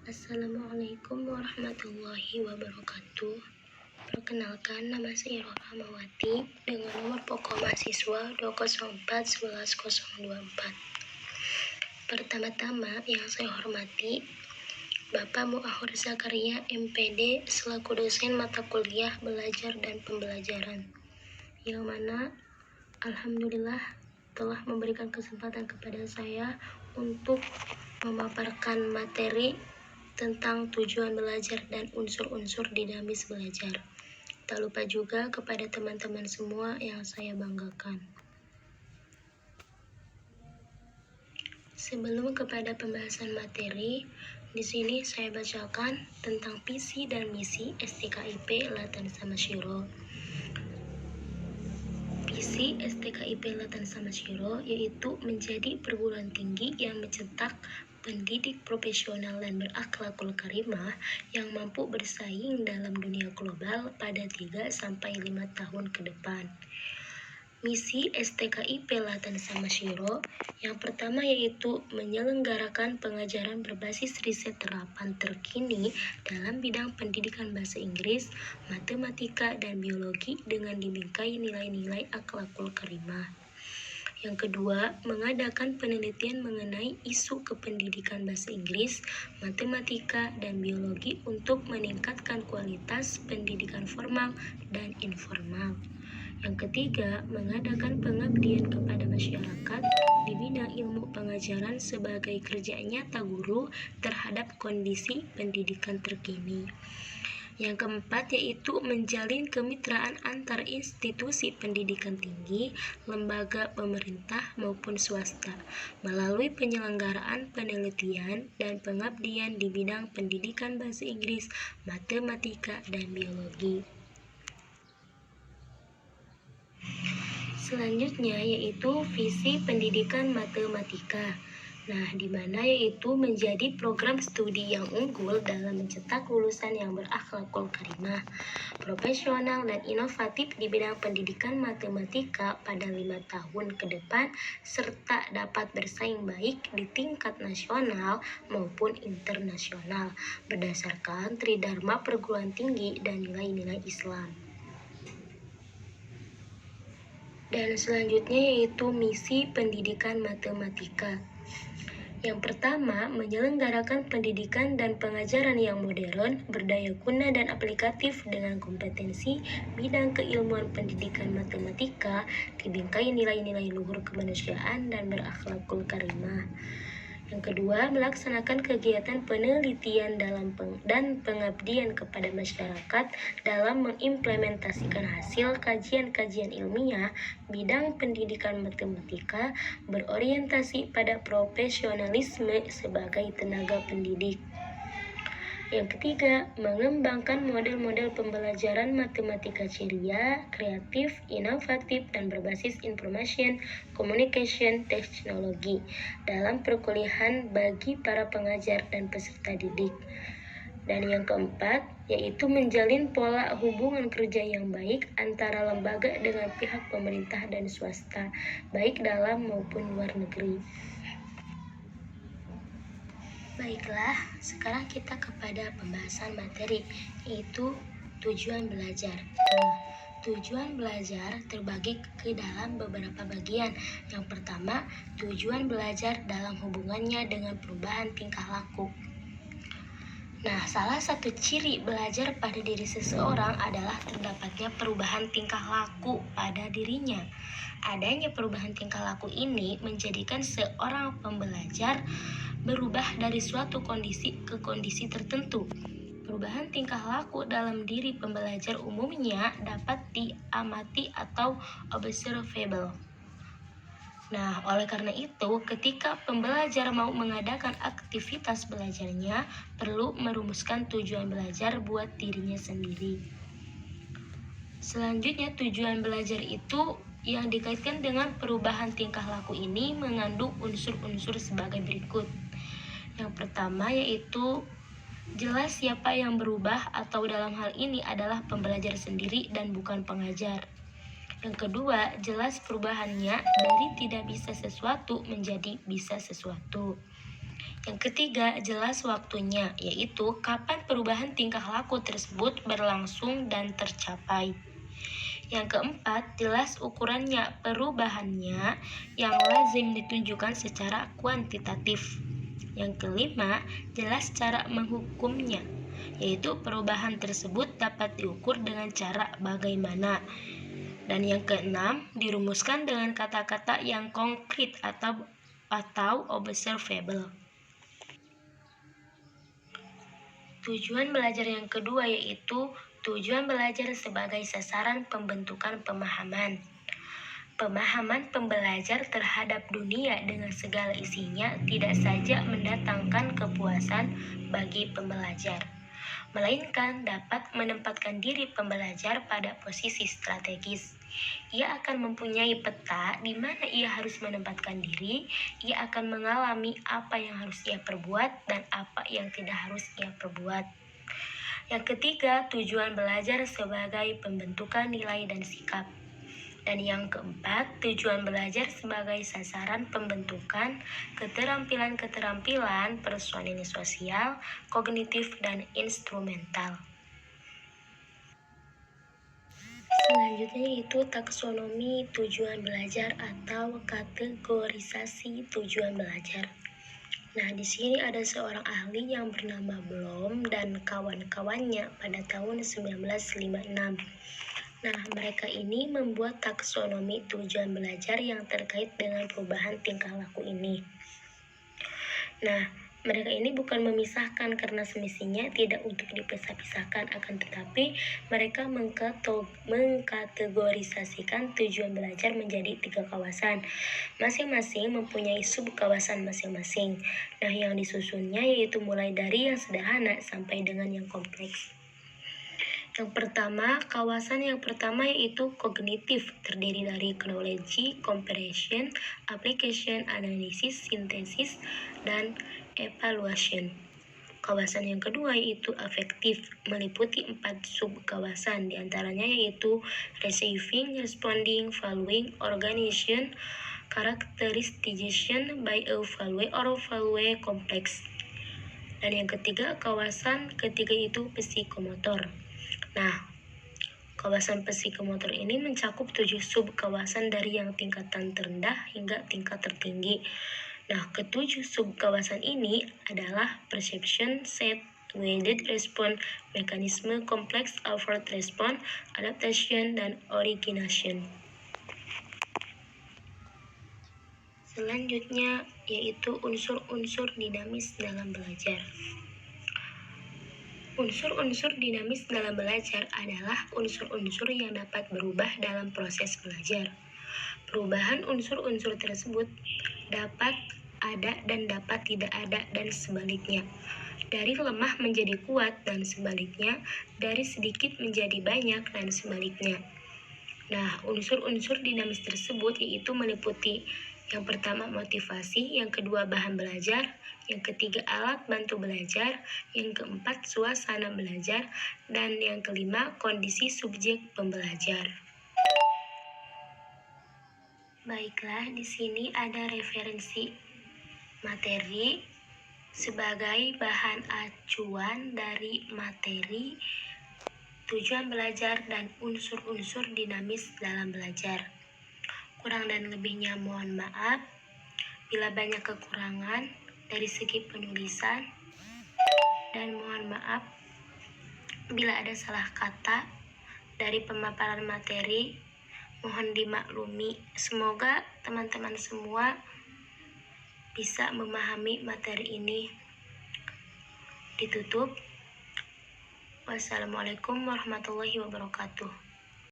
Assalamualaikum warahmatullahi wabarakatuh. Perkenalkan, nama saya Rohamawati dengan nomor pokok mahasiswa 204-11024. Pertama-tama yang saya hormati Bapak Muahur Zakaria MPD selaku dosen mata kuliah belajar dan pembelajaran, yang mana alhamdulillah telah memberikan kesempatan kepada saya untuk memaparkan materi tentang tujuan belajar dan unsur-unsur dinamis belajar. Tak lupa juga kepada teman-teman semua yang saya banggakan. Sebelum kepada pembahasan materi, di sini saya bacakan tentang visi dan misi STKIP Latan Samasyiro. Visi STKIP Latan Samasyiro yaitu menjadi perguruan tinggi yang mencetak pendidik profesional dan berakhlakul karimah yang mampu bersaing dalam dunia global pada 3-5 tahun ke depan. Misi STKIP Latan Samasyiro yang pertama yaitu menyelenggarakan pengajaran berbasis riset terapan terkini dalam bidang pendidikan bahasa Inggris, matematika, dan biologi dengan dibingkai nilai-nilai akhlakul karimah. Yang kedua, mengadakan penelitian mengenai isu kependidikan bahasa Inggris, matematika, dan biologi untuk meningkatkan kualitas pendidikan formal dan informal. Yang ketiga, mengadakan pengabdian kepada masyarakat di bidang ilmu pengajaran sebagai kerja nyata guru terhadap kondisi pendidikan terkini. Yang keempat yaitu menjalin kemitraan antar institusi pendidikan tinggi, lembaga pemerintah maupun swasta, melalui penyelenggaraan penelitian dan pengabdian di bidang pendidikan bahasa Inggris, matematika, dan biologi. Selanjutnya yaitu visi pendidikan matematika. Nah, di mana yaitu menjadi program studi yang unggul dalam mencetak lulusan yang berakhlakul karimah, profesional dan inovatif di bidang pendidikan matematika pada 5 tahun ke depan, serta dapat bersaing baik di tingkat nasional maupun internasional berdasarkan tridharma perguruan tinggi dan nilai-nilai Islam. Dan selanjutnya yaitu misi pendidikan matematika. Yang pertama, menyelenggarakan pendidikan dan pengajaran yang modern, berdaya guna dan aplikatif dengan kompetensi bidang keilmuan pendidikan matematika, dibingkai nilai-nilai luhur kemanusiaan dan berakhlakul karimah. Yang kedua, melaksanakan kegiatan penelitian dan pengabdian kepada masyarakat dalam mengimplementasikan hasil kajian-kajian ilmiah bidang pendidikan matematika berorientasi pada profesionalisme sebagai tenaga pendidik. Yang ketiga, mengembangkan model-model pembelajaran matematika ceria, kreatif, inovatif, dan berbasis information communication technology dalam perkuliahan bagi para pengajar dan peserta didik. Dan yang keempat, yaitu menjalin pola hubungan kerja yang baik antara lembaga dengan pihak pemerintah dan swasta, baik dalam maupun luar negeri. Baiklah, sekarang kita kepada pembahasan materi, yaitu tujuan belajar. Tujuan belajar terbagi ke dalam beberapa bagian. Yang pertama, tujuan belajar dalam hubungannya dengan perubahan tingkah laku. Nah, salah satu ciri belajar pada diri seseorang adalah terdapatnya perubahan tingkah laku pada dirinya. Adanya perubahan tingkah laku ini menjadikan seorang pembelajar berubah dari suatu kondisi ke kondisi tertentu. Perubahan tingkah laku dalam diri pembelajar umumnya dapat diamati atau observable. Nah, oleh karena itu, ketika pembelajar mau mengadakan aktivitas belajarnya, perlu merumuskan tujuan belajar buat dirinya sendiri. Selanjutnya, tujuan belajar itu yang dikaitkan dengan perubahan tingkah laku ini mengandung unsur-unsur sebagai berikut. Yang pertama yaitu jelas siapa yang berubah, atau dalam hal ini adalah pembelajar sendiri dan bukan pengajar. Yang kedua, jelas perubahannya dari tidak bisa sesuatu menjadi bisa sesuatu. Yang ketiga, jelas waktunya, yaitu kapan perubahan tingkah laku tersebut berlangsung dan tercapai. Yang keempat, jelas ukurannya, perubahannya yang lazim ditunjukkan secara kuantitatif. Yang kelima, jelas cara menghukumnya, yaitu perubahan tersebut dapat diukur dengan cara bagaimana. Dan yang keenam, dirumuskan dengan kata-kata yang konkret atau observable. Tujuan belajar yang kedua yaitu tujuan belajar sebagai sasaran pembentukan pemahaman. Pemahaman pembelajar terhadap dunia dengan segala isinya tidak saja mendatangkan kepuasan bagi pembelajar, melainkan dapat menempatkan diri pembelajar pada posisi strategis. Ia akan mempunyai peta di mana ia harus menempatkan diri, ia akan mengalami apa yang harus ia perbuat dan apa yang tidak harus ia perbuat. Yang ketiga, tujuan belajar sebagai pembentukan nilai dan sikap. Dan yang keempat, tujuan belajar sebagai sasaran pembentukan keterampilan-keterampilan personil sosial, kognitif, dan instrumental. Selanjutnya yaitu taksonomi tujuan belajar atau kategorisasi tujuan belajar. Nah, di sini ada seorang ahli yang bernama Bloom dan kawan-kawannya pada tahun 1956. Nah, mereka ini membuat taksonomi tujuan belajar yang terkait dengan perubahan tingkah laku ini. Nah, mereka ini bukan memisahkan karena semestinya tidak untuk dipisah-pisahkan, akan tetapi mereka mengkategorisasikan tujuan belajar menjadi 3 kawasan. Masing-masing mempunyai subkawasan masing-masing. Nah, yang disusunnya yaitu mulai dari yang sederhana sampai dengan yang kompleks. Kawasan yang pertama yaitu kognitif, terdiri dari knowledge, comparison, application, analisis, sintesis, dan evaluation. Kawasan yang kedua yaitu afektif, meliputi 4 subkawasan, diantaranya yaitu receiving, responding, valuing, organization, characterization by a value or value complex. Dan yang ketiga, kawasan ketiga itu psikomotor. Nah, kawasan psikomotor ini mencakup 7 subkawasan dari yang tingkatan terendah hingga tingkat tertinggi. Nah, ketujuh subkawasan ini adalah perception, set, weighted response, mekanisme kompleks, overt response, adaptation, dan origination. Selanjutnya yaitu unsur-unsur dinamis dalam belajar. Unsur-unsur dinamis dalam belajar adalah unsur-unsur yang dapat berubah dalam proses belajar. Perubahan unsur-unsur tersebut dapat ada dan dapat tidak ada dan sebaliknya. Dari lemah menjadi kuat dan sebaliknya, dari sedikit menjadi banyak dan sebaliknya. Nah, unsur-unsur dinamis tersebut yaitu meliputi yang pertama motivasi, yang kedua bahan belajar, yang ketiga alat bantu belajar, yang keempat suasana belajar, dan yang kelima kondisi subjek pembelajar. Baiklah, di sini ada referensi materi sebagai bahan acuan dari materi tujuan belajar dan unsur-unsur dinamis dalam belajar. Kurang dan lebihnya mohon maaf. Bila banyak kekurangan dari segi penulisan, dan mohon maaf bila ada salah kata dari pemaparan materi, mohon dimaklumi. Semoga teman-teman semua bisa memahami materi ini. Ditutup. Wassalamualaikum warahmatullahi wabarakatuh.